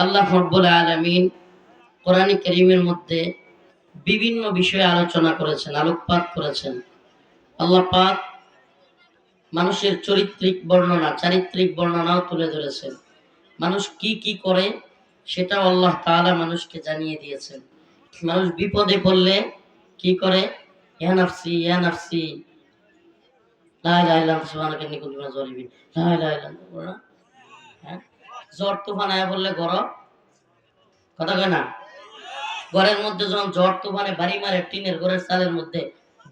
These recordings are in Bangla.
আল্লাহ রাব্বুল আলামিন কোরআনে কারীমের মধ্যে বিভিন্ন বিষয়ে আলোচনা করেছেন, আলোকপাত করেছেন। আল্লাহ পাক মানুষের চারিত্রিক বর্ণনাও তুলে ধরেছেন। মানুষ কি কি করে সেটাও আল্লাহ তাআলা মানুষকে জানিয়ে দিয়েছেন। মানুষ বিপদে পড়লে কি করে? ইয়া নাফসি ইয়া নাফসি লা ইলাহা ইল্লা আনতা সুবহানাকা ইন্নী কুনতু মিনাজ জালিমিন। লা ইলাহা ইল্লা আনতা বলে না? হ্যাঁ? জ্বর তুফান আয়া বললে গরম কথা কয় না? ঘরের মধ্যে যখন ঝড় তুফানে বাড়ি মারে টিনের ঘরের চালের মধ্যে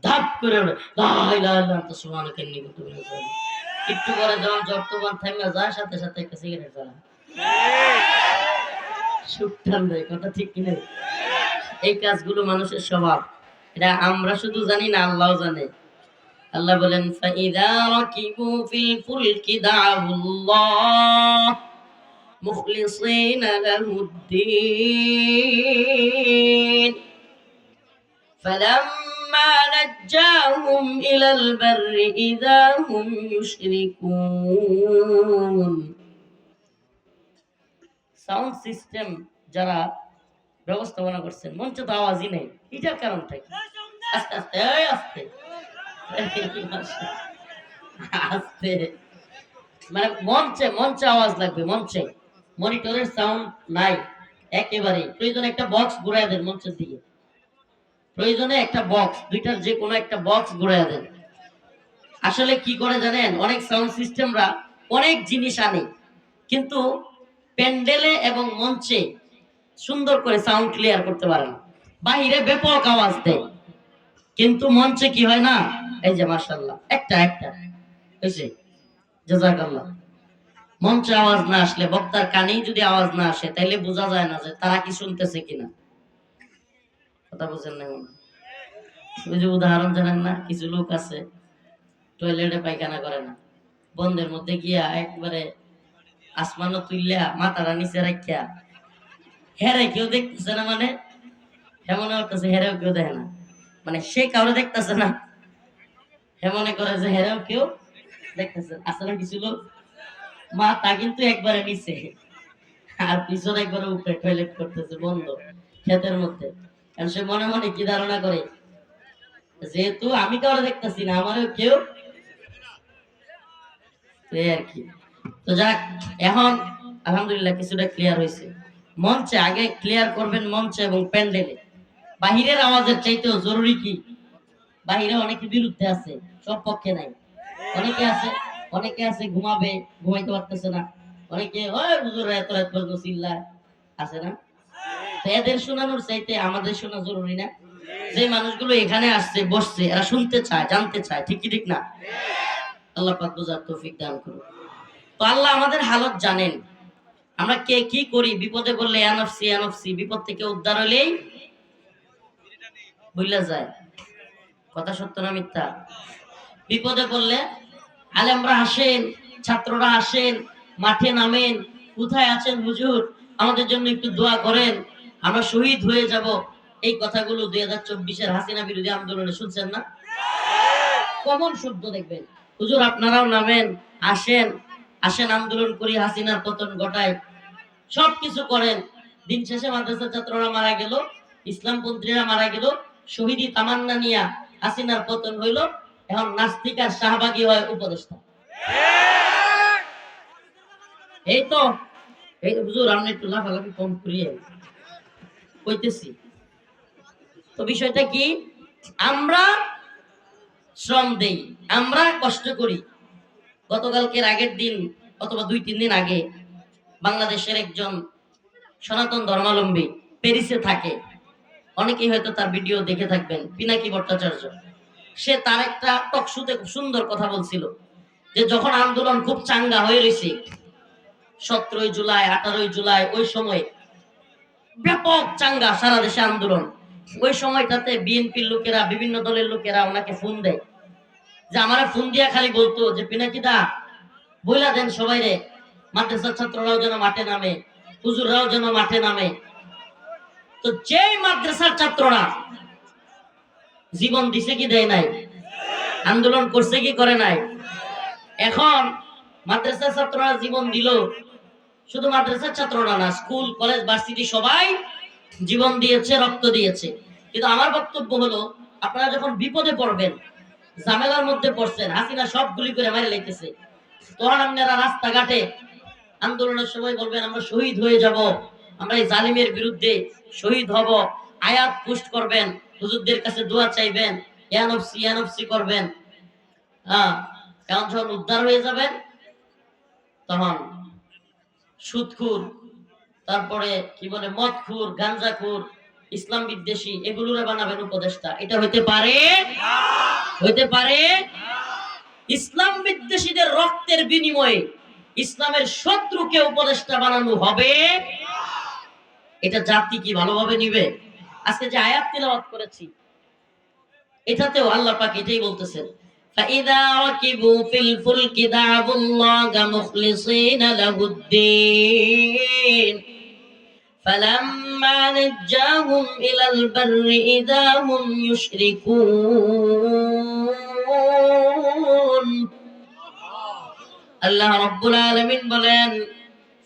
ধাপ করে ওঠে লা ইলাহা ইল্লা আনতা সুবহানাকা ইন্নী কুনতু মিনাজ জালিমিন। একটু পরে যখন ঝড় তুফান থামিয়া যায় সাথে সাথে একটা সিগারেট জ্বালা সুখ টান দেয়। কথা ঠিক কিনা? এই কাজগুলো মানুষের স্বভাব। এটা আমরা শুধু জানি না, আল্লাহও জানে। আল্লাহ বলেন ফাইযা রাকিবু ফিল ফুলকি দা'উল্লাহ মুখলিসিনা লাহুদ্দিন فلما نجاهم إلى البر إذا هم يشركون সাউন্ড সিস্টেম যারা ব্যবস্থাপনা করছেন, মঞ্চে তো আওয়াজই নেই, এটার কারণটা কি? আস্তে আস্তে আস্তে আস্তে মানে মঞ্চে আওয়াজ লাগবে। মঞ্চে মনিটরের সাউন্ড নাই একেবারে। প্রয়োজনে একটা বক্স ঘুরায় দেন মঞ্চের দিকে, প্রয়োজনে একটা বক্স, দুইটার যে কোনো একটা বক্স ঘুরায় দেন। আসলে কি করে জানেন, অনেক সাউন্ড সিস্টেমরা অনেক জিনিস আনে, কিন্তু প্যান্ডেলে এবং মঞ্চে সুন্দর করে সাউন্ড ক্লিয়ার করতে পারে না। বাহিরে ব্যাপক আওয়াজ দেয়, কিন্তু মঞ্চে কি হয় না? এই যে মাশাআল্লাহ একটা হয়েছে, জাযাকাল্লাহ। মঞ্চে আওয়াজ না আসলে, বক্তার কানেই যদি আওয়াজ না আসে, তাইলে বোঝা যায় না যে তারা কি শুনতেছে কিনা। কথা বুঝেন না? ওই যে উদাহরণ জানেন না, কিছু লোক আছে টয়লেটে পায়খানা করে না, বন্ধের মধ্যে গিয়া একবারে আসমানো তুললা মাথাটা নিচে রাখিয়া হেরে কেউ দেখতেছে না, মানে হেমনে করতেছে, হেরেও কেউ দেখে না, মানে সে কাউরে দেখতেছে না, হেমনে করে যে হেরেও কেউ দেখতেছে। আসলে কিছু লোক মাথা কিন্তু একবারে নিচে আর পিছনে একবারে উপরে টয়লেট করতেছে বন্ধ ক্ষেতের মধ্যে। কারণ সে মনে মনে কি ধারণা করে, যেহেতু আমি কাউরে দেখতেছি না, আমারও কেউ আর কি। তো যাক, এখন আলহামদুলিল্লাহ কিছুটা ক্লিয়ার হয়েছে। মঞ্চে আগে ক্লিয়ার করবেন, মঞ্চে এবং প্যান্ডেলে। বাহিরের আওয়াজের চাইতেও জরুরি কি, বাহিরে অনেকে বিরুদ্ধে আছে, সব পক্ষে নাই। অনেকে আছে ঘুমাইতে পারতেছে না, অনেকে ওই হুজুর এত রাত পর্যন্ত চিল্লায় আছে না। তো এদের শোনানোর চাইতে আমাদের শোনা জরুরি না? যে মানুষগুলো এখানে আসছে বসছে, এরা শুনতে চায়, জানতে চায়, ঠিক কি ঠিক না? আল্লাহ পাক বুঝার তৌফিক দান করুন। তো আল্লাহ আমাদের হালত জানেন, আমরা কে কি করি। বিপদে পড়লে ইয়া নাফসি, বিপদ থেকে উদ্ধার হলেই ভুলে যায়। কথা সত্য না মিথ্যা? বিপদে পড়লে আলেমরা আসেন, ছাত্ররা আসেন, মাঠে নামেন, কোথায় আছেন হুজুর, আমাদের জন্য একটু দোয়া করেন, আমরা শহীদ হয়ে যাব। এই কথাগুলো 2024-এর হাসিনা বিরোধী আন্দোলনে শুনছেন না? কমন শব্দ দেখবেন। হুজুর আপনারাও নামেন, আসেন আন্দোলন করি, হাসিনার পতন ঘটায়, সবকিছু করেন। দিন শেষে মাদ্রাসার ছাত্ররা মারা গেল, ইসলামপন্থীরা মারা গেল, শহীদি তামান্না নিয়া হাসিনার পতন হইল। এখন নাস্তিক আর শাহবাগী হয় উপদেষ্টা। এই তো হুজুর আপনি একটু লাফালাফি কম করিয়ে কইতেছি। তো বিষয়টা কি, আমরা শ্রম দেই, আমরা কষ্ট করি। গতকালকের আগের দিন অথবা 2-3 দিন আগে বাংলাদেশের একজন সনাতন ধর্মাবলম্বী প্যারিসে থাকে, অনেকেই হয়তো তার ভিডিও দেখে থাকবেন, পিনাকি ভট্টাচার্য। সে তার একটা টকশোতে খুব সুন্দর কথা বলছিল যে যখন আন্দোলন খুব চাঙ্গা হয়ে রয়েছে, 17 জুলাই 18 জুলাই, ওই সময় ব্যাপক চাঙ্গা সারা দেশে আন্দোলন। ওই সময়টাতে বিএনপির লোকেরা, বিভিন্ন দলের লোকেরা ওনাকে ফোন দেয়, যে আমারে ফোন দিয়া খালি বলতো যে পিনাকি দা বইলা দেন সবাই রে, মাদ্রাসার ছাত্ররাও যেন মাঠে নামে, হুজুররাও যেন মাঠে নামে। তো যেই মাদ্রাসার ছাত্ররা জীবন দিছে কি দেয় নাই, আন্দোলন করছে কি করে নাই, এখন মাদ্রাসার ছাত্ররা জীবন দিল, শুধু মাদ্রাসার ছাত্ররা না, স্কুল কলেজ ভার্সিটি সবাই জীবন দিয়েছে, রক্ত দিয়েছে। কিন্তু আমার বক্তব্য হলো, আপনারা যখন বিপদে পড়বেন, ঝামেলার মধ্যে পড়ছেন, হাসিনা সব গুলি করে মারে লাইতেছে, তখন আপনারা রাস্তাঘাটে আন্দোলনের সময় বলবেন আমরা শহীদ হয়ে যাব, আমরা এই জালিমের বিরুদ্ধে শহীদ হব, আয়াত পোস্ট করবেন, হুজুরদের কাছে দোয়া চাইবেন, ইয়ানফসি করবেন। হ্যাঁ, কারণ যখন উদ্ধার হয়ে যাবেন তখন সুদখুর, তারপরে কি বলে মদখুর, গাঞ্জাখুর, ইসলাম বিদ্বেষী এগুলোরে বানাবেন উপদেষ্টা। এটা হইতে পারে? হইতে পারে? ইসলাম বিদ্বেষীদের রক্তের বিনিময়ে ইসলামের শত্রুকে উপদেষ্টা বানানো হবে? এটা জাতি কি ভালোভাবে নিবে? আজকে যে আয়াত তিলাওয়াত করেছি, এটাতেও আল্লাহ পাক এটাই বলতেছেন, فَإِذَا رَكِبُوا فِي الْفُلْكِ دَعَوُا اللَّهَ مُخْلِصِينَ لَهُ الدِّينَ فَلَمَّا نَجَّاهُمْ إِلَى الْبَرِّ إِذَا هُمْ يُشْرِكُونَ। আল্লাহ রাব্বুল আলামিন বলেন,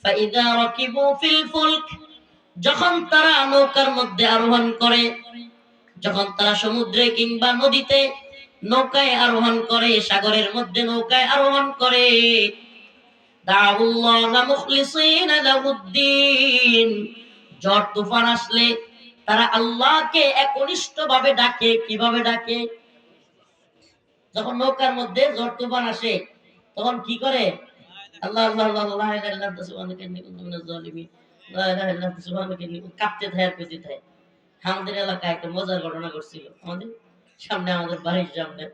فَإِذَا رَكِبُوا فِي الْفُلْكِ, যখন তারা নৌকার মধ্যে আরোহণ করে, যখন তারা সমুদ্রে কিংবা নদীতে নৌকায় আরোহণ করে, সাগরের মধ্যে নৌকায় আরোহণ করে, দাউল্লাহ মুখলিসিনা লাহুদ্দিন, ঝড় তুফান আসলে তারা আল্লাহকে একনিষ্ঠভাবে ডাকে। কিভাবে ডাকে? যখন নৌকার মধ্যে ঝড় তুফান আসে তখন কি করে? আল্লাহ আল্লাহ আল্লাহ লা ইলাহা ইল্লা আনতা সুবহানাকা ইন্নী কুনতু মিনাজ জালিমিন, লা ইলাহা ইল্লা আনতা সুবহানাকা ইন্নী, কাঁপতে থাকে আর পেতে থাকে। আমাদের এলাকায় একটা মজার ঘটনা ঘটছিল, আমাদের সামনে, আমাদের বাড়ির সামনে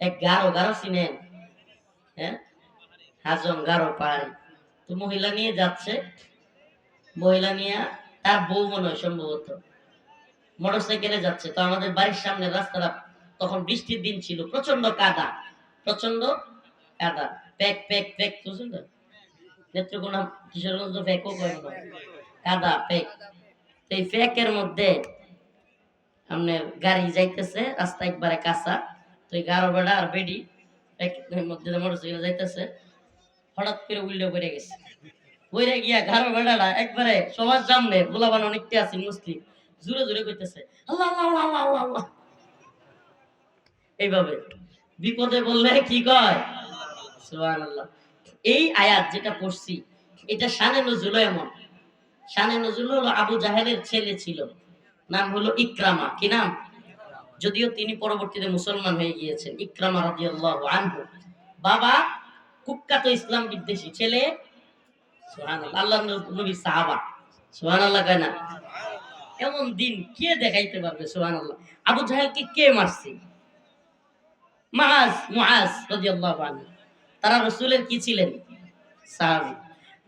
এক গারো চিনেন? হ্যাঁ, হাজং গারো পাহাড়ি। তো মহিলা নিয়ে যাচ্ছে, মহিলা নিয়ে তার বউ মনে হয় সম্ভবত মোটরসাইকেলে যাচ্ছে। তো আমাদের বাড়ির সামনে রাস্তাটা তখন বৃষ্টির দিন ছিল, প্রচন্ড কাদা, প্রচন্ড কাদা, প্যাক প্যাক প্যাক, বুঝলেন তো? নেত্রকোনা কিশোরগঞ্জ প্যাকও করে না, কাদা প্যাক। এই প্যাকের মধ্যে আপনার গাড়ি যাইতেছে, রাস্তা একবারে কাঁচা। তো এই গারো বেড়া আর বেডি প্যাকের মধ্যে মোটরসাইকেল যাইতেছে, হঠাৎ করে উল্টে পড়ে গেছে। পড়ে গিয়া গারো বেড়াটা একবারে সবার সামনে, গোলাবান অনেকটা আছে মুসলিম, জোরে জোরে কইতেছে আল্লাহ আল্লাহ আল্লাহ আল্লাহ আল্লাহ। এইভাবে বিপদে বললে কি কয়? সুবহানাল্লাহ। এই আয়াত যেটা পড়ছি, এটা শানে নজুল এমন। শানে নজুল হলো আবু জাহেলের ছেলে ছিল, নাম হলো ইকরামা। কি নাম? যদিও তিনি পরবর্তীতে মুসলমান হয়ে গিয়েছেন। ইকরামা রাদিয়াল্লাহু আনহু, বাবা কুখ্যাত ইসলাম বিদ্বেষী, ছেলে সুবহানাল্লাহ আল্লাহর নবী সাহাবা। সুবহানাল্লাহ কয় না? এমন দিন কে দেখাইতে পারবে? সুবহানাল্লাহ। আবু জাহেলকে কে মারছে? মুআজ রাদিয়াল্লাহু আনহু। তারা রাসূলের কি ছিলেন? সাহাবী।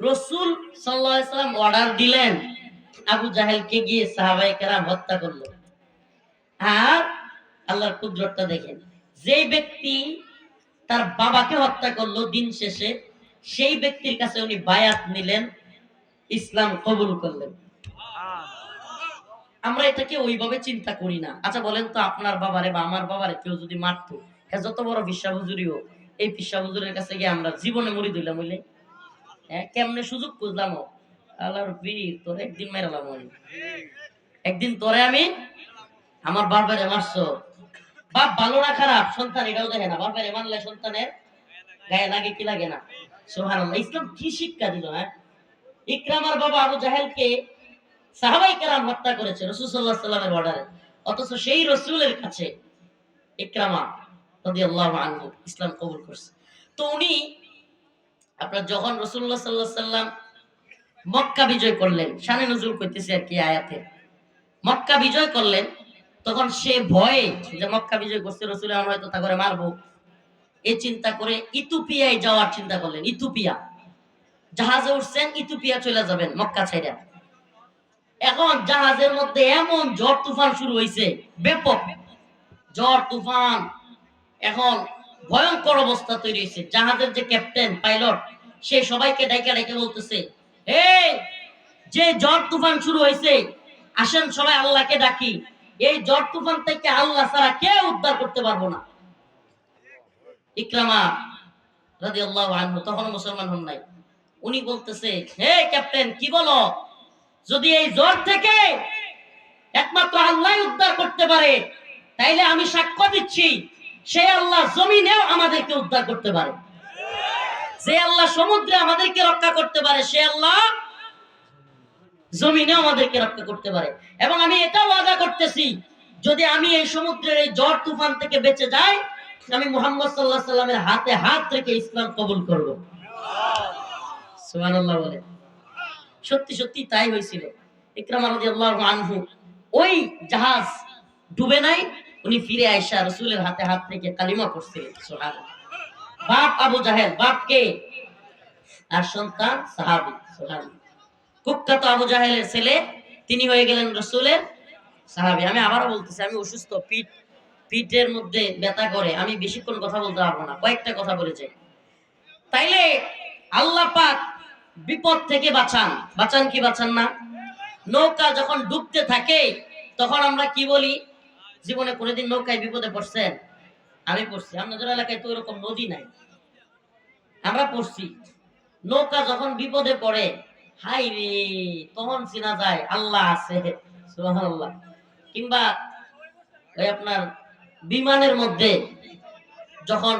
রাসূল সাল্লাল্লাহু আলাইহি সাল্লাম অর্ডার দিলেন, আবু জাহেলকে গিয়ে সাহাবায়ে কেরাম হত্যা করলো। আর আল্লাহর কুদরতটা দেখেন, যেই ব্যক্তি তার বাবাকে হত্যা করলো, দিন শেষে সেই ব্যক্তির কাছে উনি বায়াত নিলেন, ইসলাম কবুল করলেন। আমরা এটাকে ওইভাবে চিন্তা করি না। আচ্ছা বলেন তো, আপনার বাবারে বা আমার বাবারে কেউ যদি মারতো, যত বড় পিসা হুজুরি হোক, এই পিসা হুজুরের কাছে গিয়ে আমরা জীবনে মরি দিলাম হইলে, হ্যাঁ, কেমনে সুযোগ খুঁজলাম? আল্লাহর বীর, তোর একদিন মেরালাম, একদিন তোরে আমি, আমার বাবারে মারছো। বাপ ভালো না খারাপ, সন্তান এটাও দেখে না। বাপের মানলে সন্তানের গায়ে লাগে কি লাগে না? সুবহানাল্লাহ। ইসলাম কি শিক্ষা দিল? হ্যাঁ, ইকরামার বাবা আবু জাহেলকে সাহাবায়ে কেরাম হত্যা করেছে রাসূল সাল্লাল্লাহু আলাইহি ওয়াসাল্লামের অর্ডারে, অথচ সেই রাসূলের কাছে ইকরামা রাদিয়াল্লাহু আনহু ইসলাম কবুল করছে। তো উনি আপনার যখন রাসূলুল্লাহ সাল্লাল্লাহু আলাইহি ওয়াসাল্লাম মক্কা বিজয় করলেন, শানে নজুল কইতেছে আর কি আয়াতে, মক্কা বিজয় করলেন, তখন সে ভয়ে যে মক্কা বিজয় করছে, রাসূল হয়তো তা করে মারবো, এই চিন্তা করে ইথিওপিয়ায় যাওয়ার চিন্তা করলেন। ইথিওপিয়া জাহাজে উঠছেন, ইথিওপিয়া চলে যাবেন মক্কা ছেড়ে। এখন জাহাজের মধ্যে এমন ঝড় তুফান শুরু হয়েছে, ব্যাপক ঝড় তুফান, এখন ভয়ঙ্কর অবস্থা তৈরি হয়েছে। জাহাজের যে ক্যাপ্টেন পাইলট, সে সবাইকে ডাইকা ডাইকা বলতেছে, এই যে ঝড় তুফান শুরু হয়েছে, আসেন সবাই আল্লাহকে ডাকি, এই ঝড় তুফান থেকে আল্লাহ ছাড়া কেউ উদ্ধার করতে পারবো না। ইকরামা রাদিয়াল্লাহু আনহু তখন মুসলমান হন নাই, উনি বলতেছে, হে ক্যাপ্টেন, কি বলো? যদি এই জ্বর থেকে একমাত্র আল্লাহ উদ্ধার করতে পারে, তাইলে আমি সাক্ষ্য দিচ্ছি সেই আল্লাহ জমিনেও আমাদেরকে উদ্ধার করতে পারে। যে আল্লাহ সমুদ্রে আমাদেরকে রক্ষা করতে পারে, সে আল্লাহ জমিনেও আমাদেরকে রক্ষা করতে পারে। এবং আমি এটাও ওয়াদা করতেছি, যদি আমি এই সমুদ্রের এই ঝড় তুফান থেকে বেঁচে যাই, আমি মুহাম্মদ সাল্লাল্লাহু আলাইহি সাল্লামের হাতে হাত রেখে ইসলাম কবুল করব। সুবহানাল্লাহ বলে। সত্যি সত্যি তাই হয়েছিল। ইকরামা রাদিয়াল্লাহু আনহু ওই জাহাজ ডুবে নাই, উনি ফিরে আয়েশা রাসূলের হাতে হাত রেখে কালিমা পড়ছিলেন। সুবহানাল্লাহ। বাপ আবু জাহেল, বাপ কে? আর সন্তান সাহাবী। সুবহানাল্লাহ। কুখ্যাত আবু জাহেলের ছেলে, তিনি হয়ে গেলেন রাসূলের সাহাবী। আমি আবারও বলতেছি, আমি অসুস্থ, পিঠের মধ্যে ব্যথা করে, আমি বেশিক্ষণ কথা বলতে পারবো না, কয়েকটা কথা বলে যাই। তাইলে আল্লাহ পাক বিপদ থেকে বাঁচান, বাঁচান কি বাঁচান না? নৌকা যখন ডুবতে থাকে তখন আমরা কি বলি? জীবনে কোনোদিন নৌকায় বিপদে পড়ছেন? আমি পড়ছি। আপনাদের এলাকায় তো এরকম নদী নাই, আমরা পড়ছি। নৌকা যখন বিপদে পড়ে, হাই রে, তখন চিনা যায় আল্লাহ আছে। সুবহানাল্লাহ। কিংবা ওই আপনার বিমানের মধ্যে যখন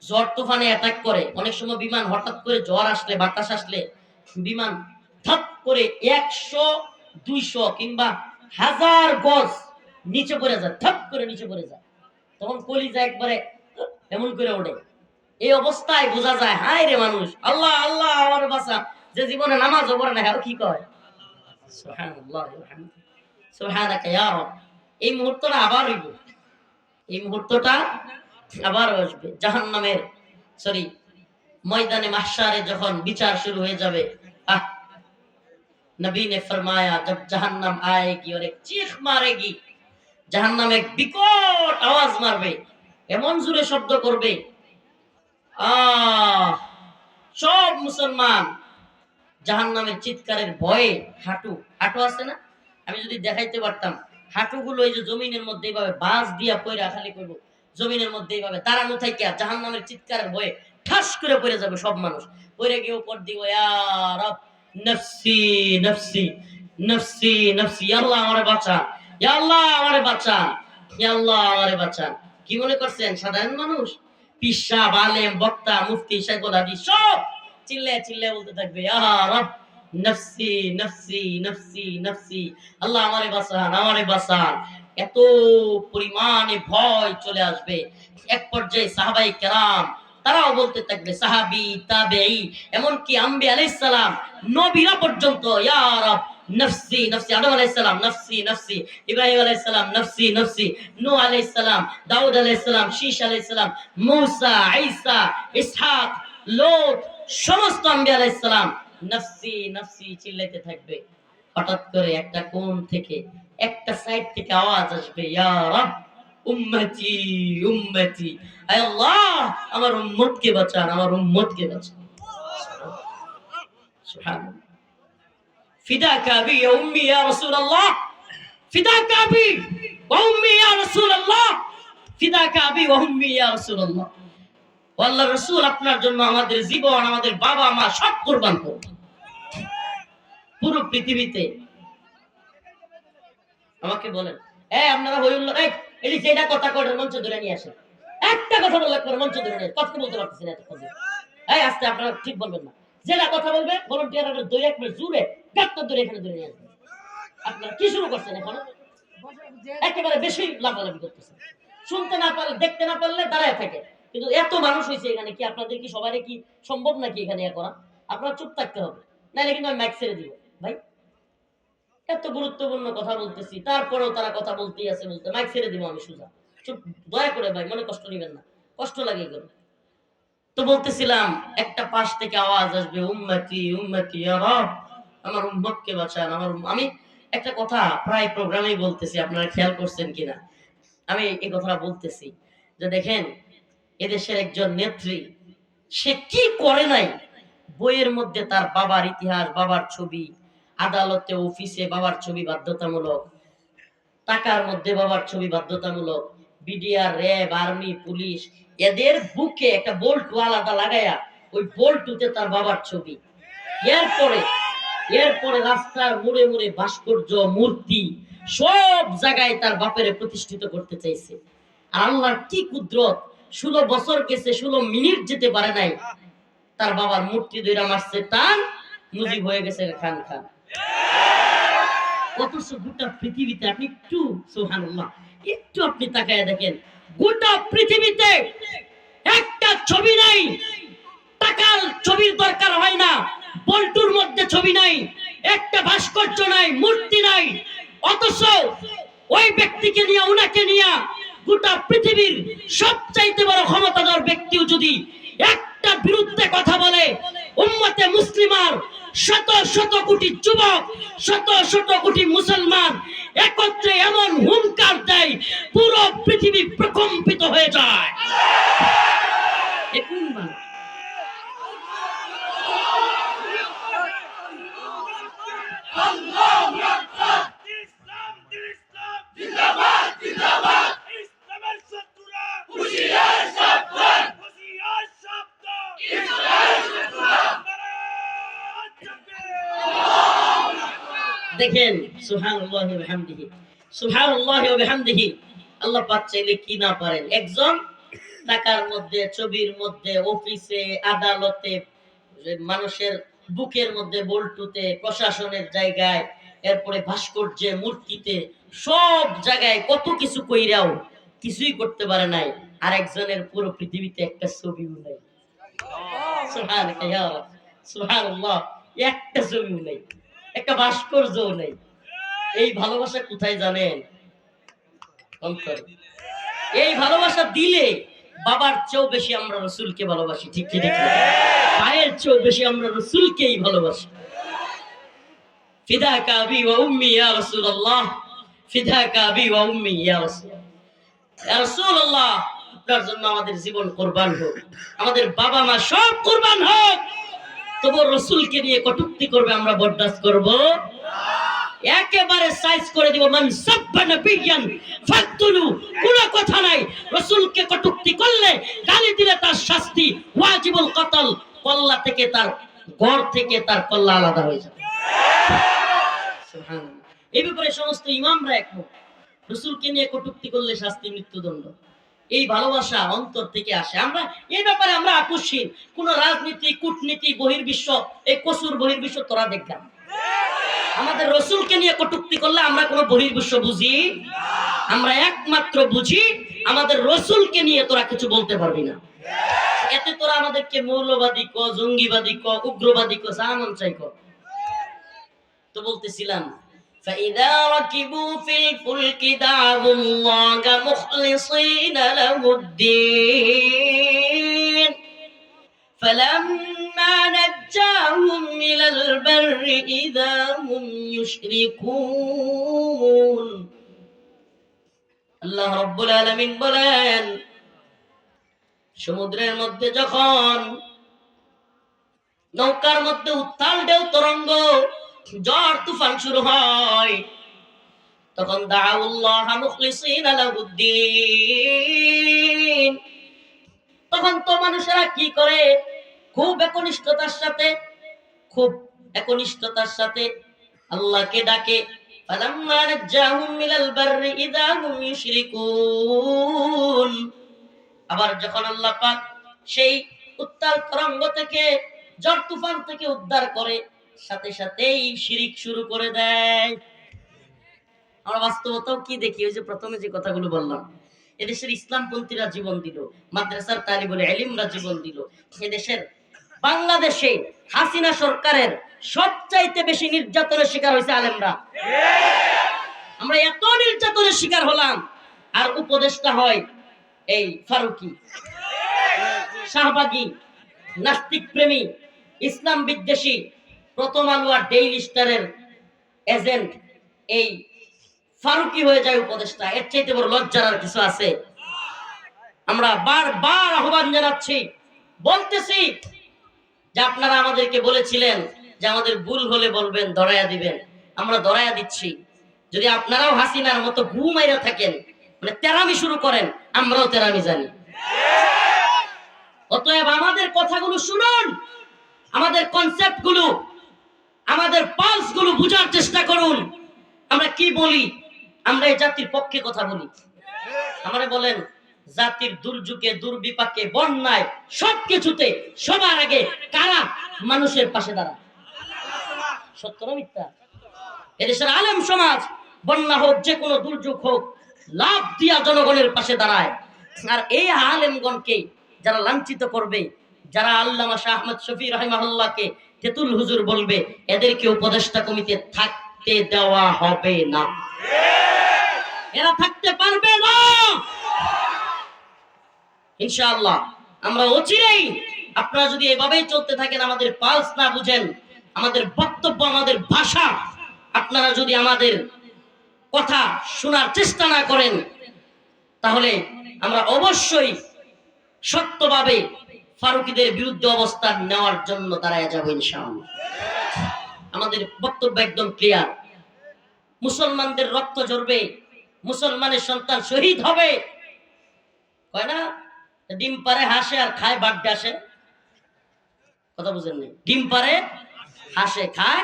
ঝড় তুফানে অ্যাটাক করে, অনেক সময় বিমান হঠাৎ করে ঝড় আসলে, বাতাস আসলে বিমান ঠাপ করে 100 200 কিংবা 1000 গজ নিচে পড়ে যায়, ঠাপ করে নিচে পড়ে যায়। তখন কলিজা একবারে এমন করে ওঠে। এই অবস্থায় বোঝা যায়, হায় রে মানুষ, আল্লাহ আল্লাহ আমার বাঁচা। যে জীবনে নামাজও পড়ে না, আর কি কয় সুবহানাল্লাহ সুবহানাকা ইয়া রব। এই মুহূর্তটা আবার হইব, এই মুহূর্তটা আবার আসবে। জাহান্নামের ময়দানে মাহশারে যখন বিচার শুরু হয়ে যাবে, नबी ने फरमाया जब जहन्नम आएगी और एक चीख मारेगी, जहन्नम एक বিকট আওয়াজ মারবে, এমন জোরে শব্দ করবে, সব মুসলমান জাহান্নামের চিৎকারের ভয়ে হাঁটু হাঁটু আছে না, আমি যদি দেখাইতে পারতাম, হাঁটুগুলো এই যে জমিনের মধ্যে এইভাবে বাঁশ দিয়া পয়রা খালি করব, জমিনের মধ্যে এইভাবে দাঁড়ানো থাকে, জাহান্নামের চিৎকারের ভয়ে ঠাস করে পড়ে যাবে সব মানুষ। পড়ে গিয়ে উপর দিব, ইয়া রব নফসি নফসি নফসি নফসি, ইয়া আল্লাহ আমারে বাঁচান, ইয়া আল্লাহ আমারে বাঁচান, ইয়া আল্লাহ আমারে বাঁচান। কি মনে করছেন সাধারণ মানুষ? পিসা আলেম বক্তা মুফতি শাইখুল হাদিস সব চিল্লায় চিল্লায় বলতে থাকবে, ইয়া রব নফসি নফসি নফসি নফসি, আল্লাহ আমারে বাঁচান আমারে বাঁচান। এত পরিমাণে ভয় চলে আসবে, এক পর্যায়ে সাহাবায়ে কেরাম তারাও বলতে থাকবে, সাহাবী তাবেঈ এমনকি আম্বিয়া আলাইহিস সালাম নবীরা পর্যন্ত, ইয়া রব নফসি নফসি। আদম আলাইহিস সালাম নফসি নফসি, ইব্রাহিম আলাইহিস সালাম নফসি নফসি, নূহ আলাইহিস সালাম, দাউদ আলাইহিস সালাম, শীশ আলাইহিস সালাম, মূসা, ঈসা, ইসহাক, লূত, সমস্ত আম্বিয়া আলাইহিস সালাম নফসি নফসি চিল্লাইতে থাকবে। হঠাৎ করে একটা কোণ থেকে, একটা সাইড থেকে আওয়াজ আসবে, ইয়া রব উম্মতি উম্মতি, আয় আল্লাহ আমার উম্মতকে বাঁচান আমার উম্মতকে বাঁচান। সুবহানাল্লাহ। ফিদাকা আবি ওয়া উম্মি ইয়া রাসূলুল্লাহ, ফিদাকা আবি ওয়া উম্মি ইয়া রাসূলুল্লাহ, ফিদাকা আবি ওয়া উম্মি ইয়া রাসূলুল্লাহ। আল্লাহর রাসূল আপনার জন্য আমাদের জীবন, আমাদের বাবা মা সব কুরবান করব। পুরো পৃথিবীতে আমাকে বলেন, আপনারা হইউল্লাহ এই যেটা কথা কয় মঞ্চ ধরে নিয়ে আসেন, একটা কথা বললে একবার মঞ্চ ধরে নিয়ে কথা বলতে পারতেছেন এত কথা, আস্তে আপনারা ঠিক বলবেন না, যেটা কথা বলবে ভলান্টিয়াররা ধরে একবার জোরে গাটটা ধরে এখানে ধরে নিয়ে আসবেন। আপনারা কি শুরু করছেন এখন? একেবারে বেশি লাফালাফি করতেছেন, শুনতে না পারলে দেখতে না পারলে দাঁড়ায় থাকে। কিন্তু এত মানুষ হয়েছে এখানে, কি আপনাদের কি সবারই কি সম্ভব নাকি এখানে করা? আপনারা চুপ থাকতে হবে, নাহলে কিন্তু আমি মাইক ছেড়ে দিব। ভাই এত গুরুত্বপূর্ণ কথা বলতেছি, তারপরেও তারা কথা বলতেই আছে, বলতে মাইক ছেড়ে দিব আমি সোজা। চুপ, দয়া করে ভাই মনে কষ্ট নেবেন না, কষ্ট লাগে এগুলো। তো বলতেছিলাম, একটা পাশ থেকে আওয়াজ আসবে, উম্মতি উম্মতি ইয়া রব আমার উম্মতকে বাঁচান আমার। আমি একটা কথা প্রায় প্রোগ্রামেই বলতেছি, আপনারা খেয়াল করছেন কিনা আমি এই কথাটা বলতেছি, যে দেখেন এদেশের একজন নেত্রী, সে কি করে নাই, বইয়ের মধ্যে তার বাবার ইতিহাস, বাবার ছবি, আদালতে অফিসে বাবার ছবি বাধ্যতামূলক, টাকার মধ্যে বাবার ছবি বাধ্যতামূলক, বিডিআর, র্যাব, আর্মি, পুলিশ, এদের বুকে একটা বোল্ট আলাদা লাগায়া ওই বোল্টুতে তার বাবার ছবি। এরপরে এরপরে রাস্তার মোড়ে মোড়ে ভাস্কর্য, মূর্তি সব জায়গায় তার বাপেরে প্রতিষ্ঠিত করতে চাইছে। আর আল্লাহর কি কুদরত, 16 বছর গেছে, 16 মিনিট যেতে পারে নাই, তার বাবার মূর্তি ধইরা মারছে টান, মুজিব হয়ে গেছে খান খান। অথচ গোটা পৃথিবীতে আপনি একটু, সুবহানাল্লাহ, একটু আপনি তাকায় দেখেন, গোটা পৃথিবীতে একটা ছবি নাই, টাকার ছবির দরকার হয় না, বল্টুর মধ্যে ছবি নাই, একটা ভাস্কর্য নাই, মূর্তি নাই, অথচ ওই ব্যক্তিকে নিয়ে, উনাকে নিয়ে গোটা পৃথিবীর সবচাইতে বড় ক্ষমতাধর ব্যক্তিও যদি একটা বিরুদ্ধে কথা বলে, উম্মতে মুসলিমার শত শত কোটি যুবক, শত শত কোটি মুসলমান একত্রে এমন হুঙ্কার দেয়, পুরো পৃথিবী প্রকম্পিত হয়ে যায়। দেখুন মানে দেখেন, সুবহানাল্লাহি ওয়া বিহামদিহি, সুবহানাল্লাহি ওয়া বিহামদিহি। আল্লাহ পাক চাইলে কি না পারেন, একজন টাকার মধ্যে, ছবির মধ্যে, অফিসে, আদালতে, মানুষের বুকের মধ্যে, বল্টুতে, প্রশাসনের জায়গায়, এরপরে ভাস্কর্যে, মূর্তিতে, সব জায়গায় কত কিছু কইরাও কিছুই করতে পারে নাই। আর একজনের পুরো পৃথিবীতে একটা ছবিও নাই। সুবহানাল্লাহ ইয়া রাব, সুবহানাল্লাহ, একটা ছবিও নাই, একটা ভাস্কর্যও নাই। এই ভালোবাসা কোথায় জানেন? অন্তরে। এই ভালোবাসা দিলে বাবার চেয়েও বেশি আমরা রাসূলকে ভালোবাসি, ঠিক কি ঠিক না? ভাইয়ের চেয়েও বেশি আমরা রাসূলকেই ভালোবাসি। ফিদাকা আবি ওয়া উম্মি ইয়া রাসূলুল্লাহ, ফিদাকা আবি ওয়া উম্মি ইয়া রাসূলুল্লাহ। ইয়া রাসূলুল্লাহ, আপনার জন্য আমাদের জীবন কুরবান হোক, আমাদের বাবা মা সব কুরবান হোক, তবু রাসূলকে নিয়ে কটূক্তি করবে আমরা বরদাস্ত করব একেবারে সাইজ করে দিব। মান সাব্বা নবিয়ান ফাকতুলু, কোনো কথা নাই, রাসূলকে কটূক্তি করলে, গালি দিলে তার শাস্তি ওয়াজিবুল কতল, কল্লা থেকে, তার ঘর থেকে তার কল্লা আলাদা হয়ে যাবে। সুবহানাল্লাহ। এই ব্যাপারে সমস্ত ইমামরা একমত, রাসূলকে নিয়ে কটূক্তি করলে শাস্তি মৃত্যুদণ্ড। এই ভালোবাসা অন্তর থেকে আসে। আমরা এই ব্যাপারে আমরা আকস্মিক, কোন রাজনীতি, কূটনীতি, বহির্বিশ্ব, এই কসুর বহির্বিশ্ব তোরা দেখলাম, আমাদের রাসূলকে নিয়ে কটূক্তি করলে আমরা কোন বহির্বিশ্ব বুঝি? আমরা একমাত্র বুঝি আমাদের রাসূলকে নিয়ে তোরা কিছু বলতে পারবি না। এতে তোরা আমাদেরকে মৌলবাদী ক, জঙ্গিবাদী ক, উগ্রবাদী ক, জাহান্নাম চাই ক। তো বলতেছিলাম, فإذا ركبوا في الفلك دعوا الله مخلصين له الدين فلما نجاهم إلى البر إذا هم يشركون। আল্লাহ রাব্বুল আলামিন বলেন, সমুদ্রের মধ্যে যখন নৌকার মধ্যে উত্তাল ঢেউ তরঙ্গ, ঝড় তুফান শুরু হয়, তখন দাউল্লাহ মুখলিসিনা লাহুদ্দিন, তখন তো মানুষেরা কি করে, খুব একনিষ্ঠতার সাথে আল্লাহকে ডাকে। ফালাম্মা নাজ্জাহুম মিনাল বাররি ইযা হুম ইউশরিকুন। আবার যখন আল্লাহ পাক সেই উত্তাল তরঙ্গ থেকে, ঝড় তুফান থেকে উদ্ধার করে, সাথে সাথেই শিরিক শুরু করে দেয়। আমরা বাস্তবতাও কি দেখি, ওই যে প্রথমে যে কথাগুলো বললাম, এদেশের ইসলামপন্থীরা জীবন দিল, মাদ্রাসার তালিবুল ইলমরা জীবন দিল, এদেশের বাংলাদেশে হাসিনা সরকারের সবচাইতে বেশি নির্যাতনের শিকার হয়েছে আলেমরা। আমরা এত নির্যাতনের শিকার হলাম, আর উপদেষ্টা হয় এই ফারুকি, শাহবাগী, নাস্তিক প্রেমী, ইসলাম বিদ্বেষী, প্রথম আলো আর ডেইলি স্টারের এজেন্ট এই ফারুকি হয়ে যায় উপদেষ্টা। এর চাইতে বড় লজ্জার আর কিছু আছে? আমরা বারবার আহ্বান জানাচ্ছি, বলতেছি যে আপনারা আমাদেরকে বলেছিলেন যে আমাদের ভুল হলে বলবেন, ধরায়া দিবেন, আমরা ধরায়া দিচ্ছি। যদি আপনারাও হাসিনার মতো ঘুমাইরা থাকেন, মানে তেরামি শুরু করেন, আমরাও তেরামি জানি। অতএব আমাদের কথাগুলো শুনুন, আমাদের কনসেপ্ট গুলো, আমাদের পালস গুলো বুঝার চেষ্টা করুন। আমরা কি বলি? আমরা এই জাতির পক্ষে কথা বলি। আমরা বলেন জাতির দুর্যোগে, দুর্বিপাকে, বন্যায়, সবকিছুতে সবার আগে কারা মানুষের পাশে দাঁড়ায়? সত্য না মিথ্যা? এদেশের আলেম সমাজ বন্যা হোক, যে কোনো দুর্যোগ হোক, লাভ দিয়া জনগণের পাশে দাঁড়ায়। আর এই আলেমগণকে যারা লাঞ্ছিত করবে, যারা আল্লামা শাহ আহমদ শফি রাহিমাহুল্লাহকে তেতুল হুজুর বলবে, এদেরকে উপদেষ্টা কমিটিতে থাকতে দেওয়া হবে না। এরা থাকতে পারবে না ইনশাআল্লাহ। আমরা অচিরেই, আপনারা যদি এভাবেই চলতে থাকেন, আমাদের পালস না বুঝেন, আমাদের বক্তব্য, আমাদের ভাষা, আপনারা যদি আমাদের কথা শোনার চেষ্টা না করেন, তাহলে আমরা অবশ্যই সত্যভাবে ফারুকীদের বিরুদ্ধে অবস্থান নেওয়ার জন্য দাঁড়ায় যাব ইনশাআল্লাহ। আমাদের বক্তব্য একদম ক্লিয়ার। মুসলমানদের রক্ত ঝরবে, মুসলমানের সন্তান শহীদ হবে, কয় না ডিম পারে হাসে আর খায় বাগদে আসে, কথা বুঝেন নি? ডিম পারে হাসে, খায়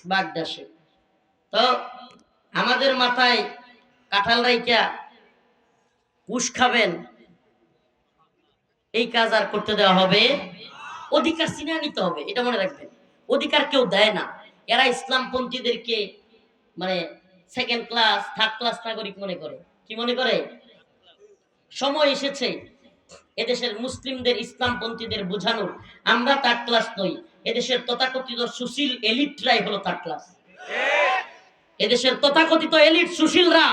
বাগদে আসে। তো আমাদের মাথায় কাঁঠাল রাইকা কুশ খাবেন, এই কাজ আর করতে দেওয়া হবে? অধিকার ছিনিয়ে নিতে হবে, এটা মনে রাখবেন। অধিকার কেউ দেয় না। এরা ইসলামপন্থীদেরকে মানে সেকেন্ড ক্লাস, থার্ড ক্লাস নাগরিক মনে করে। কি মনে করে? সময় এসেছে এদেশের মুসলিমদের, ইসলামপন্থীদের বোঝানোর, আমরা থার্ড ক্লাস নই। এদেশের তথাকথিত সুশীল এলিটরাই হলো থার্ড ক্লাস। এদেশের তথাকথিত এলিট সুশীলরা,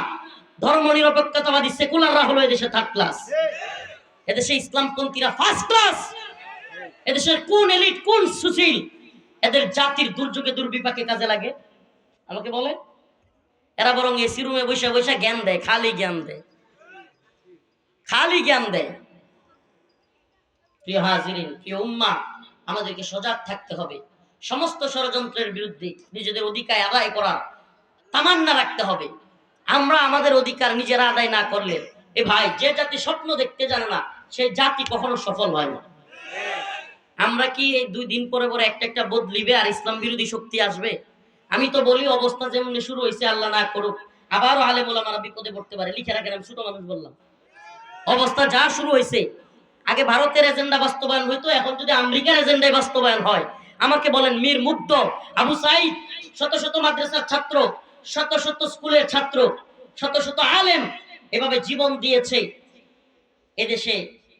ধর্মনিরপেক্ষতাবাদী সেকুলাররা হলো এদেশে থার্ড ক্লাস। এদেশে ইসলামপন্থীরা ফার্স্ট ক্লাস। এদেশের কোন এলিট, কোন সুশীল এদের জাতির দুর্যোগে, দুর্বিপাকে কাজে লাগে? আমাকে বলে। এরা বরং এসি রুমে বসে বসে জ্ঞান দেয়, খালি জ্ঞান দেয়, খালি জ্ঞান দেয়। প্রিয় হাজিরিন, প্রিয় উম্মাহ, আমাদেরকে সজাগ থাকতে হবে। সমস্ত ষড়যন্ত্রের বিরুদ্ধে নিজেদের অধিকার আদায় করার তামান্না রাখতে হবে। আমরা আমাদের অধিকার নিজেরা আদায় না করলে, এ ভাই, যে জাতি স্বপ্ন দেখতে জানে না, সেই জাতি কখনো সফল হয় না। আমরা কি এই 2 দিন পরে পরে একটা একটা বদলিবে আর ইসলাম বিরোধী শক্তি আসবে? আমি তো বলি, অবস্থা যেমন শুরু হয়েছে, আল্লাহ না করুক আবারও আলেম ওলামারা বিপদে পড়তে পারে। লিখে রাখেন, আমি ছোট মানুষ বললাম। অবস্থা যা শুরু হয়েছে, আগে ভারতের এজেন্ডা বাস্তবায়ন হইতো, এখন যদি আমেরিকার এজেন্ডায় বাস্তবায়ন হয়, আমাকে বলেন, মীর মুগ্ধ, আবু সাইদ, শত শত মাদ্রাসার ছাত্র, শত শত স্কুলের ছাত্র, শত শত আলেম এভাবে জীবন দিয়েছে এদেশে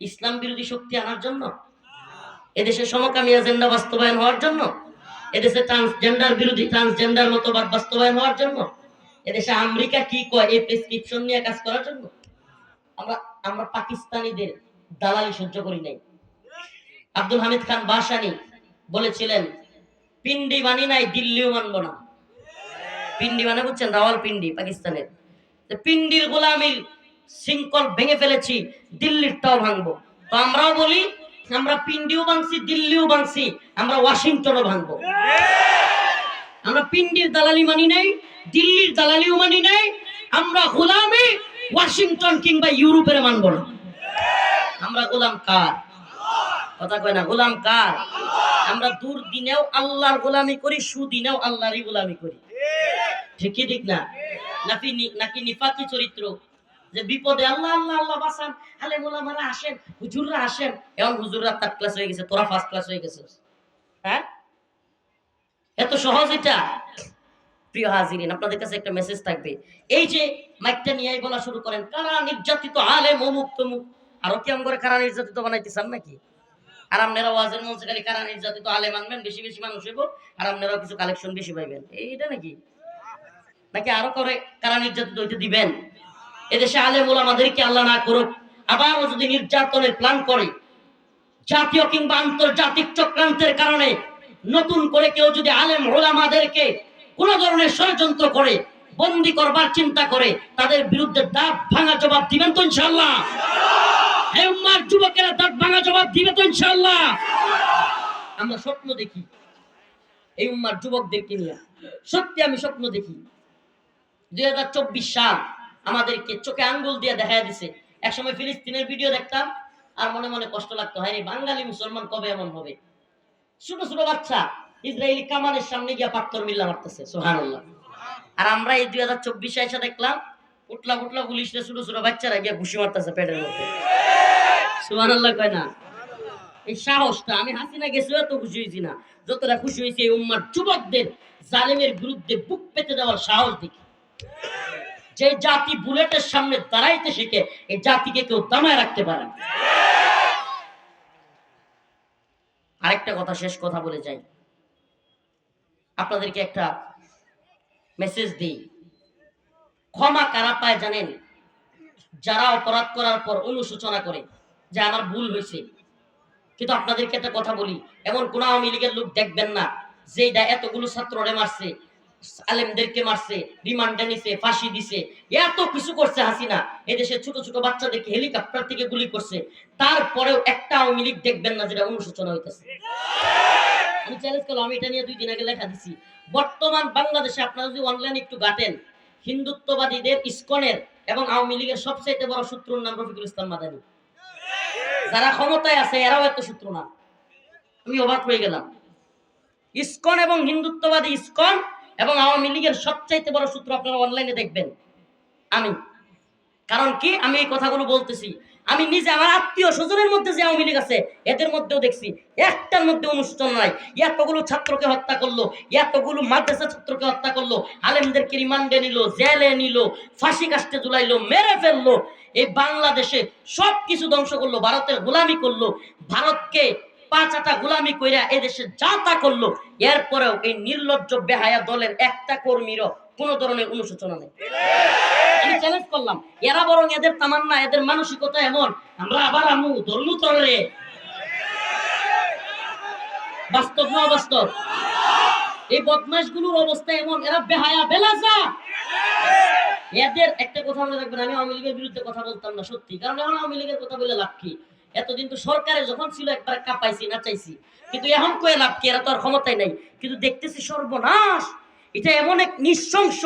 ইসলাম বিরোধী শক্তি আনার জন্য, এদেশে সমকামী এজেন্ডা বাস্তবায়ন হওয়ার জন্য, এদেশে ট্রান্সজেন্ডার বিরোধী, ট্রান্সজেন্ডার মতবাদ বাস্তবায়ন হওয়ার জন্য, এদেশে আমেরিকা কি কয় এই প্রেসক্রিপশন নিয়ে কাজ করার জন্য। আমরা পাকিস্তানিদের দালালি সহ্য করি নাই। আব্দুল হামিদ খান বাসানি বলেছিলেন, পিন্ডি মানি নাই, দিল্লিও মানব না। পিন্ডি মানে বুঝছেন? রাওয়ালপিন্ডি, পাকিস্তানের। পিন্ডির গোলামির শৃঙ্খল ভেঙে ফেলেছি, দিল্লিরটাও ভাঙবো। তো আমরাও বলি, আমরা পিন্ডিও ভাঙছি, দিল্লিও ভাঙছি, আমরা ওয়াশিংটনও ভাঙবো। আমরা পিন্ডির দালালি মানি নাই, দিল্লির দালালিও মানি নাই, আমরা গোলামি ওয়াশিংটন কিংবা ইউরোপের মানব না। আমরা গোলাম কার? কথা কয় না, গোলাম কার? আমরা দুর্দিনেও আল্লাহর গোলামি করি, সুদিনেও আল্লাহরই গোলামি করি। ঠিকই ঠিক না? নাকি নিফাকি চরিত্র, যে বিপদে আল্লাহ আল্লাহ আল্লাহ বাঁচান, আলেম ওলামারা আসেন, হুজুররা আসেন। এখন হুজুররা থার্ড ক্লাস হয়ে গেছে, তোরা ফার্স্ট ক্লাস হয়ে গেছিস। হ্যাঁ, এত সহজ এটা? প্রিয় হাজিরিন, আপনাদের কাছে একটা মেসেজ থাকবে। এই যে মাইকটা নিয়ে বলা শুরু করেন, কারা নির্যাতিত আলেম অমুক তমুক, আরো কি আম করে কারা নির্যাতিত বানাইতে চান নাকি? আর আপনারা ওয়াজের মঞ্চে খালি কারা নির্যাতিত আলেম আনবেন, বেশি বেশি মানুষ হইব, আর আপনারাও কিছু কালেকশন বেশি পাইবেন, এইটা নাকি? নাকি আরো করে কারা নির্যাতিত হইতে দিবেন? এদেশে আলেম ওলামাদেরকে আল্লাহ না করুক আবারও যদি নির্যাতনের প্ল্যান করে, জাতীয় কিংবা আন্তর্জাতিক চক্রান্তের কারণে নতুন করে কেউ যদি আলেম ওলামাদেরকে কোন ধরনের ষড়যন্ত্র করে বন্দী করবার চিন্তা করে, তাদের বিরুদ্ধে দাঁত ভাঙা জবাব দিবেন তো ইনশাআল্লাহ? এই উম্মার যুবকেরা দাঁত ভাঙা জবাব দিবে তো ইনশাআল্লাহ? আমরা স্বপ্ন দেখি এই উম্মার যুবকদেরকে নিয়ে, সত্যি আমি স্বপ্ন দেখি। 2024 সাল আমাদেরকে চোখে আঙ্গুল দিয়ে দেখায় দিছে। একসময় ফিলিস্তিনের ভিডিও দেখতাম আর মনে মনে কষ্ট লাগতো, হায় রে, বাঙালি মুসলমান কবে এমন হবে? ছোট ছোট বাচ্চা ইসরায়েলি কামানের সামনে গিয়া পাত্তর মিল্লা মারতেছে, সুবহানাল্লাহ। আর আমরা এই 2024 এসে দেখলাম উঠলা উঠলা পুলিশরা ছোট ছোট বাচ্চারা গিয়া ঘুষি মারতেছে পেটের মধ্যে, সুবহানাল্লাহ কয় না? এই সাহসটা, আমি হাসিনা গেছি এত খুশি হয়েছি না যতটা খুশি হয়েছি এই উম্মার যুবকদের জালেমের বিরুদ্ধে বুক পেতে দেওয়ার সাহস দেখি। যে জাতি বুলেটের সামনে দাঁড়াইতে শিখে এই জাতিকে কেউ দামায় রাখতে পারে না। আরেকটা কথা, শেষ কথা বলে যাই, আপনাদেরকে একটা মেসেজ দিই। ক্ষমা কারা পায় জানেন? যারা অপরাধ করার পর অনুশোচনা করে যে আমার ভুল হয়েছে। কিন্তু আপনাদেরকে একটা কথা বলি, এমন কোন আওয়ামী লীগের লোক দেখবেন না যে এতগুলো ছাত্ররে মারছে, আলেমদেরকে মারছে, রিমান্ডে নিছে, ফাঁসি দিছে, এত কিছু করছে হাসিনা, এদেশে ছোট ছোট বাচ্চাদেরকে হেলিকপ্টার থেকে গুলি করছে, তারপরেও একটা আওয়ামী লীগ দেখবেন না যেটা অনুশোচনা হইতেছে। আমি চ্যালেঞ্জ করলাম, আমি এটা নিয়ে 2 দিন আগে লেখা দিছি। বর্তমান বাংলাদেশে আপনারা যদি অনলাইনে একটু ঘাটেন, হিন্দুত্ববাদীদের, ইসকনের এবং আওয়ামী লীগের সবচেয়ে বড় শত্রুর নাম রফিকুল ইসলাম মাদানী। যারা ক্ষমতায় আছে এরাও এত শত্রু না। আমি অবাক হয়ে গেলাম। ইসকন এবং হিন্দুত্ববাদী ইসকন এবং আওয়ামী লীগের সবচাইতে বড় শত্রু আপনারা অনলাইনে দেখবেন আমি। কারণ কি আমি এই কথাগুলো বলতেছি, আমি নিজে আমার আত্মীয় স্বজনের মধ্যে যে আওয়ামী লীগ আছে এদের মধ্যেও দেখছি একটার মধ্যে অনুষ্ঠান নাই। এতগুলো ছাত্রকে হত্যা করলো, এতগুলো মাদ্রাসা ছাত্রকে হত্যা করলো, আলেমদেরকে রিমান্ডে নিল, জেলে নিল, ফাঁসি কাস্টে ঝুলাইলো, মেরে ফেললো, এই বাংলাদেশে সবকিছু ধ্বংস করলো, ভারতের গোলামি করলো, ভারতকে পাঁচাটা গোলামি কইরা এদেশে যা তা করলো। এরপরেও এই নির্লজ্জ বেহায়া দলের একটা কর্মীরও কোন ধরনের অনুশোচনা নেই। আমি চ্যালেঞ্জ করলাম, এরা বরং এদের তামান্না, এদের মানসিকতা এমন, আমরা আবার আমু ধর্ম তরে। বাস্তব না অবাস্তব? এই বদমাশগুলোর অবস্থা এমন, এরা বেহায়া বেলাজা। এদের একটা কথা মনে রাখবেন, আমি আওয়ামী লীগের বিরুদ্ধে কথা বলতাম না সত্যি, কারণ এখন আওয়ামী লীগের কথা বলে লাভ কি? এতদিন তো সরকারে যখন ছিল একবার কাঁপাইছি নাচাইছি, কিন্তু এখন কয়ে লাভ কি? এরা তো আর ক্ষমতায় নাই। কিন্তু দেখতেছি সর্বনাশ, এটা এমন এক নৃশংস,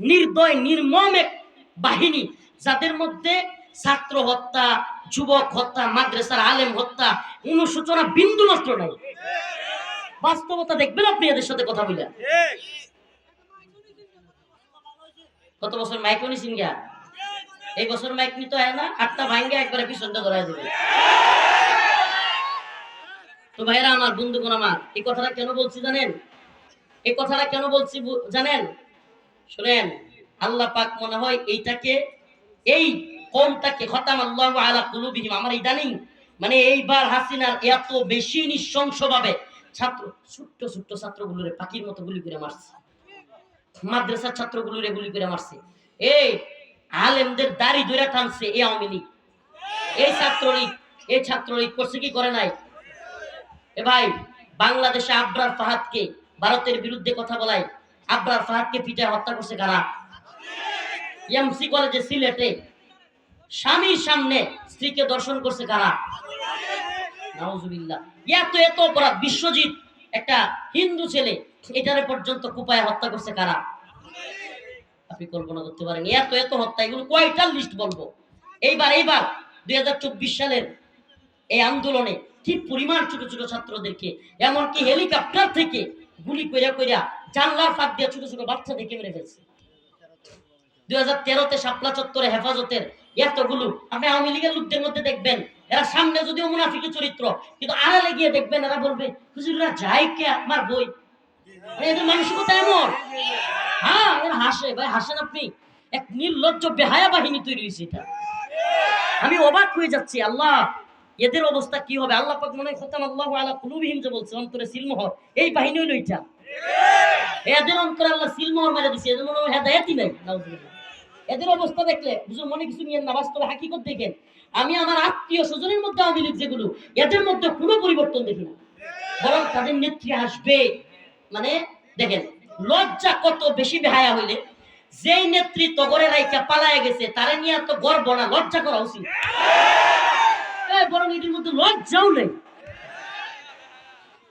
নির্দয়, নির্মম এক বাহিনী, যাদের মধ্যে ছাত্র হত্যা, যুবক হত্যা, মাদ্রাসার আলেম হত্যা, অনুশোচনা বিন্দু মাত্র নাই। বাস্তবতা দেখবেন আপনি এদের সাথে কথা বলে। কত বছর মাইক নিছেন গিয়া? এই বছর মাইক নিতে হয় না, 8টা ভাঙ্গে একবারে পিছনটা ধরাই দেবে। তো ভাইরা আমার, বন্ধুগণ আমার, এই কথাটা কেন বলছি জানেন? এই কথাটা কেন বলছি জানেন? শুনেন, আল্লাহ পাক মনে হয় এইটাকে, এই কওমটাকে খতাম আল্লাহু আলা কুলুবিহিম, আমার ইদানিং মানে এইবার হাসিনার এত বেশি নৃশংসভাবে ছাত্র, ছোট্ট ছোট্ট ছাত্রগুলোরে পাখির মতো গুলি করে মারছে, মাদ্রাসার ছাত্রগুলোরে গুলি করে মারছে, এই আলেমদের দাড়ি ধরে টানছে এই আওয়ামী লীগ, এই ছাত্রলীগ। এই ছাত্রলীগ করছে কি করে নাই? এ ভাই, বাংলাদেশে আবরার ফাহাদকে, ভারতের বিরুদ্ধে কথা বলাই আবরার ফাহাদকে পিটায় হত্যা করছে কারা? এমসি কলেজে সিলেটে স্বামীর সামনে স্ত্রীকে দর্শন করছে কারা? নাউজুবিল্লাহ। এত এত অপরাধ, বিশ্বজিৎ একটা হিন্দু ছেলে, এটারে পর্যন্ত কুপায় হত্যা করছে কারা? আপনি কল্পনা করতে পারেন এত এত হত্যা, এগুলো কয়টার লিস্ট বলবো? এইবার 2024 সালের এই আন্দোলনে কি পরিমাণ ছোট ছোট ছাত্রদেরকে, এমনকি হেলিকপ্টার থেকে গুলি কইরা কইরা জানলার ফাঁক দিয়ে ছোট ছোট বাচ্চাদেরকে মেরে ফেলছে। 2013-তে শাপলা চত্বরে হেফাজতের এতগুলো, আপনি আওয়ামী লীগের লোকদের মধ্যে দেখবেন এরা সামনে যদিও মুনাফিকি চরিত্র, কিন্তু আড়ালে গিয়ে দেখবেন এরা বলবে হুজুররা যায় কে আমার বই। এদের মানসিকতা এমন। হ্যাঁ, এরা হাসে ভাই, হাসেন আপনি। এক নির্লজ্জ বেহায়া বাহিনী তৈরি হয়েছে এটা। আমি অবাক হয়ে যাচ্ছি, আল্লাহ এদের অবস্থা কি হবে? আল্লাহ পাক মনে হয় খতাম আল্লাহু আলা কুলুবিহিম যে বলছে, অন্তরে সিলমোহর, এই বাহিনী হইল এটা। এদের অন্তরে আল্লাহ সিলমোহর মেরে দিয়েছে, এদের মনে হয় হেদায়েতই নাই। নাউজুবিল্লাহ। এদের অবস্থা দেখলে বুঝুন, মনে কিছু নিয়েন না, বাস্তবে হাকিকত দেখেন। আমি আমার আত্মীয় স্বজনের মধ্যে আওয়ামী লীগ যেগুলো, এদের মধ্যে কোনো পরিবর্তন দেখি না, বরং তাদের নেত্রী আসবে। মানে দেখেন লজ্জা কত বেশি বেহায়া হইলে, যেই নেত্রী তগরে রাইকা পালায় গেছে তারে নিয়ে তো গর্ব না, লজ্জা করা উচিত। বরং এদের মধ্যে লজ্জাও নেই।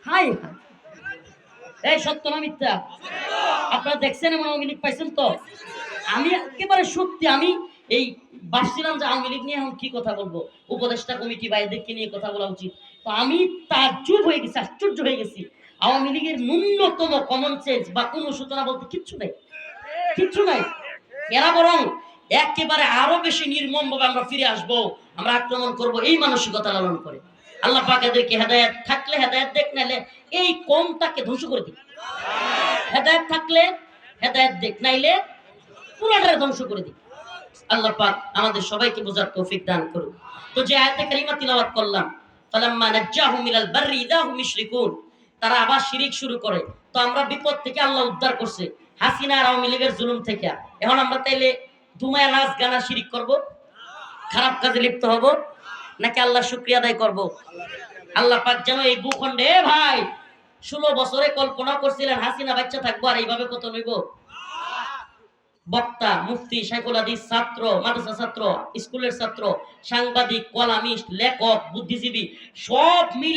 হাই হাই, এই সত্য না মিথ্যা? আপনারা দেখছেন এমন আওয়ামী লীগ পাইছেন তো? আমি একেবারে সত্যি, আমি এই ভাবছিলাম যে আওয়ামী লীগ নিয়ে এখন কি কথা বলবো, উপদেষ্টা কমিটি বা এদেরকে নিয়ে কথা বলা উচিত, তো আমি তাজ্জুব হয়ে গেছি, আশ্চর্য হয়ে গেছি। আওয়ামী লীগের ন্যূনতম কমন সেন্স বা অনুশোচনা বলতে কিচ্ছু নাই, কিচ্ছু নাই। এরা বরং একেবারে আরো বেশি নির্মম ভাবে আমরা ফিরে আসব, আমরা আক্রমণ করব, এই মানসিকতা লালন করে। আল্লাহ পাক এদেরকে হেদায়েত থাকলে হেদায়েত দেখ, নাইলে এই কমটাকে ধ্বংস করে দিক। হেদায়েত থাকলে হেদায়েত দেখ, নাইলে পুরাটারে ধ্বংস করে দিক। আল্লাহ পাক আমাদের সবাইকে বোঝার তৌফিক দান করুন। তো যে আয়াতে কারিমা তিলাওয়াত করলাম, ফালাম্মা নাজ্জাহুম মিনাল বাররি ইযা হুম ইউশরিকুন, তারা আবার শিরিক শুরু করে। তো আমরা বিপদ থেকে আল্লাহ উদ্ধার করছে, হাসিনা আর আওয়ামী লীগের জুলুম থেকে। এখন আমরা তাইলে ধুমায় নাচ গানা শিরিক করব, খারাপ কাজে লিপ্ত হব, নাকি আল্লাহ শুকরিয়া আদায় করব? আল্লাহ পাক যেন এই ভূখণ্ডে, ভাই 16 বছরে কল্পনা করছিলেন হাসিনা বাচ্চা থাকবো আর এইভাবে কত নইব? বক্তা, মুফতি, শাইখুল হাদিস, ছাত্র, মাদ্রাসা ছাত্র, স্কুলের ছাত্র, সাংবাদিক, কলামিস্ট, লেখক, বুদ্ধিজীবী সব মিলে